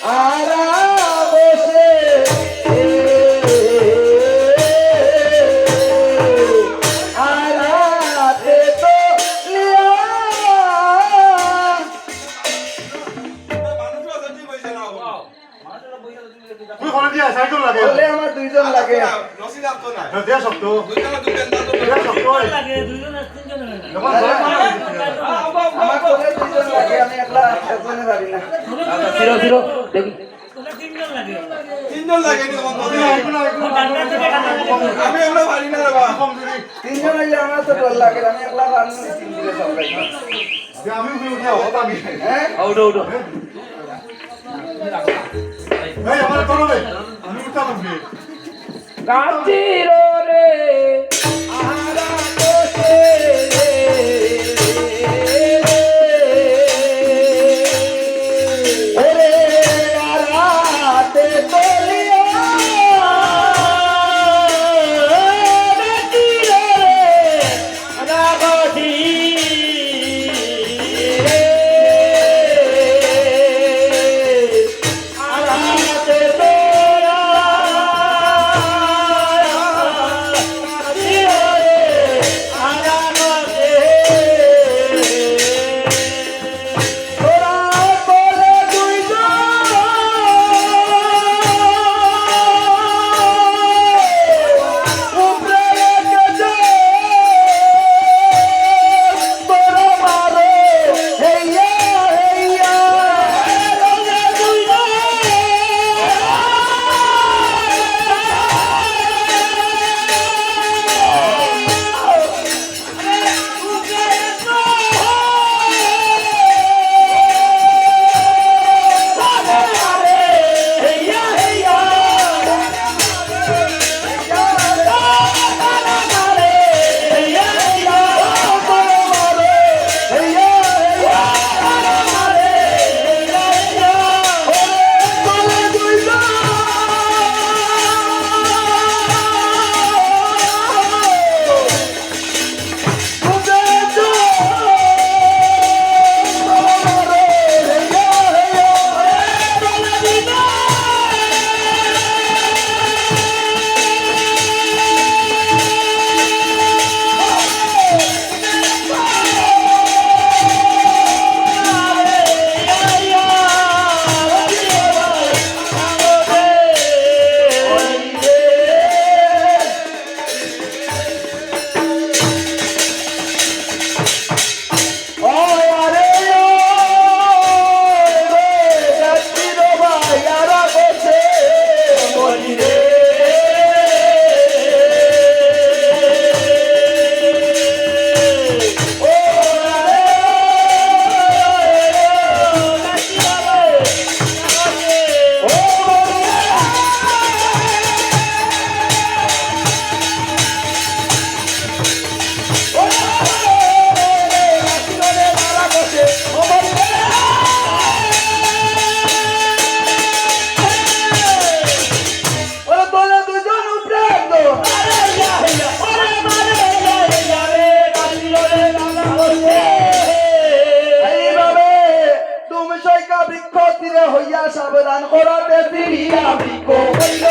আরা বসে আরাতে তো লিয়া তুই কোন দিয়া সাইকেল লাগে বলে আমার দুইজন লাগে নসি লাগতো না না দিয়া শক্ত দুইজন দুইজন দিয়া শক্ত লাগে দুইজন আর তিনজন হয় না যখন জল মারা আমার কোলে দুইজন লাগে আমি একলা একজনে পারি না জিরো জিরো দেখি ওটা তিনজন লাগে তিনজন লাগে নি তখন আমি এগুলো পারি না রে বাবা তিনজন হইলে আমার তো ডর লাগে আমি একলা পারি না তিন দিকে সব লাগে আমি উঠে হতা আমি হ্যাঁ ওটো ওটো এই আমার করো রে আমি উঠা মুখে কাচির রে আরা বসে ওরে আরাতে তোলিয়া কাচির রে রাগতি আরাতে তোরা হইয়া সাবধান করাতে ফিরিয়া বৃক্ষ হইল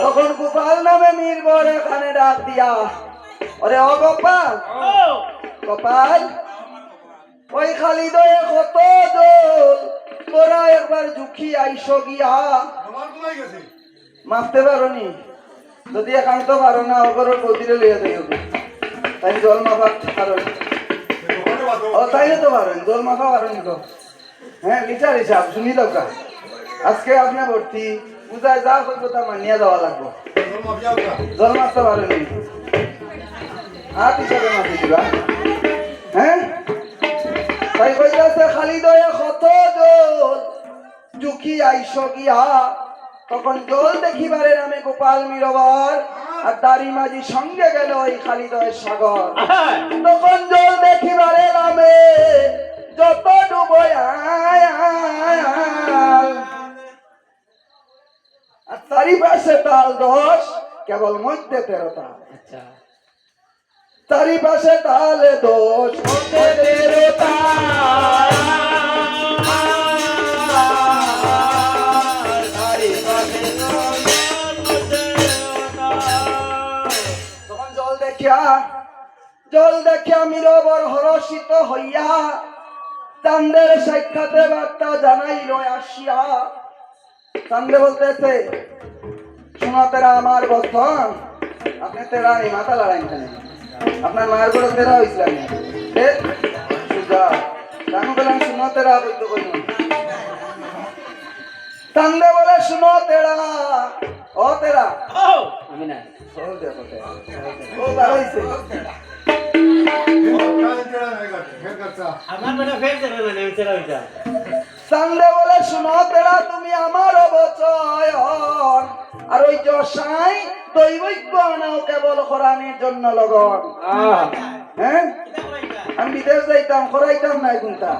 তখন গোপাল নামে নির্ভর এখানে ডাক দিয়া ওরে ও গোপাল গোপাল ওই খালি দয়ে কত জল তোরা একবার ঝুঁকি আইসো গিয়া আমার কোলাই গেছে মাপতে পারো নি যদি একান্ত পারো না ওপর গতিরে লইয়া যাই তাই জল মাপা পারো ও তাইলে তো পারেন জল মাপা পারো নি তো হ্যাঁ লিটার হিসাব শুনি দরকা আজকে আপনি ভর্তি পূজায় যা করবো তা মানিয়ে দেওয়া লাগবো জল মাপতে পারো নি হাত হিসাবে মাপি দিবা হ্যাঁ তাই কইতাছে খালি দয়ে কত জল ঝুঁকি আইসো গিয়া তখন জল দেখিবারে নামে গোপাল মিরবর আর দাড়ি মাঝি সঙ্গে গেল ওই খালিদয় সাগর তখন জল দেখিবারে নামে যত ডুবয় আর চারিপাশে তাল দোষ কেবল মধ্যে 13টা। আচ্ছা চারিপাশে তালে দোষ মধ্যে 13টা। তখন জল দেখিয়া নীরবর হরষিত হইয়া চান্দের সাক্ষাতে বার্তা জানাইল আসিয়া। চান্দে বলতেছে, শোনো তেরা আমার বস্তন, আপনি তেরা এই মাথা লড়াই কেন? আপনার মায়ের বড় তেরা হয়েছিল আমি বললাম শুনো তেরা বৈদ্য করিম। চান্দে বলে শুনো তেরা, ও তেরা আমি না ও দাঁড়াইছে। আমার বেটা ফের চলে না আমি চলে যা চান্দে বলে শুনো তেরা তুমি আমার অবচয়ন, আর ওই জশাই দৈবজ্ঞ আনাও কেবল খরানির জন্য লগন। হ্যাঁ আমি বিদেশ যাইতাম খরাইতাম না কোনটা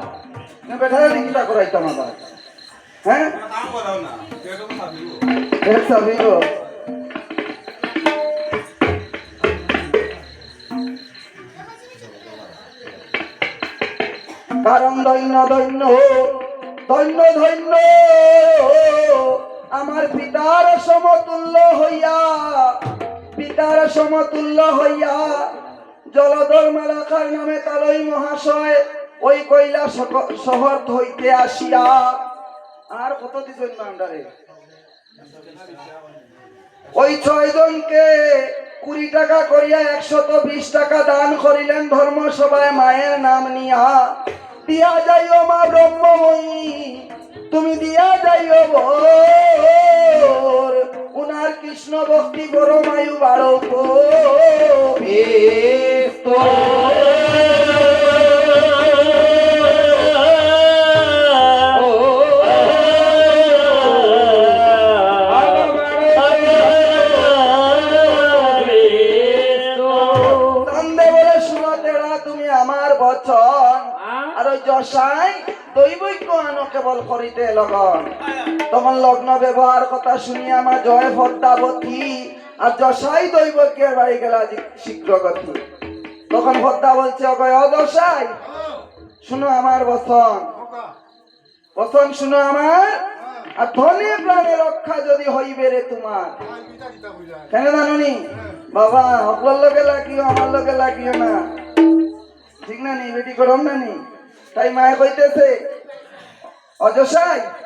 বেঠারে লিখিতা করাইতাম আবার। হ্যাঁ কাম করাও না পেটো খাবিও ফের চাবিব। কারণ দৈন্য দৈন্য ধন্য ধন্য আমার পিতার সমতুল্য হইয়া জলধর মালাকার নামে তালই মহাশয় ওই কৈলা শহর হইতে আসিয়া। আর কত দিছেন আন্ডারে ওই 6 জনকে 20 টাকা করিয়া 120 টাকা দান করিলেন ধর্মসভায় মায়ের নাম নিয়া। দিয়া যাইও মা ব্রহ্মময়ী, তুমি দিয়া যাইও বর, উনার কৃষ্ণ ভক্তি বড় মায়ু বাড়ো বচন। আর ওই জশাই দৈবজ্ঞ আনো কেবল করিতে লগন। তখন লগ্ন ব্যবহার কথা শুনিয়া আমার জয় পদ্মাবতী আর জশাই দৈবজ্ঞের বাড়ি গেল শীঘ্র গতি। তখন পদ্মা বলছে ও জশাই শুনো আমার বচন শুনো আমার, আর ধনে প্রাণে রক্ষা যদি হইবে রে তোমার। কেন জানুনি বাবা সকলের লোকে লাগিও আমার লোকে লাগিও না, ঠিক না নি বেটি করম না নি। তাই মায়ে কইতেছে অজশাই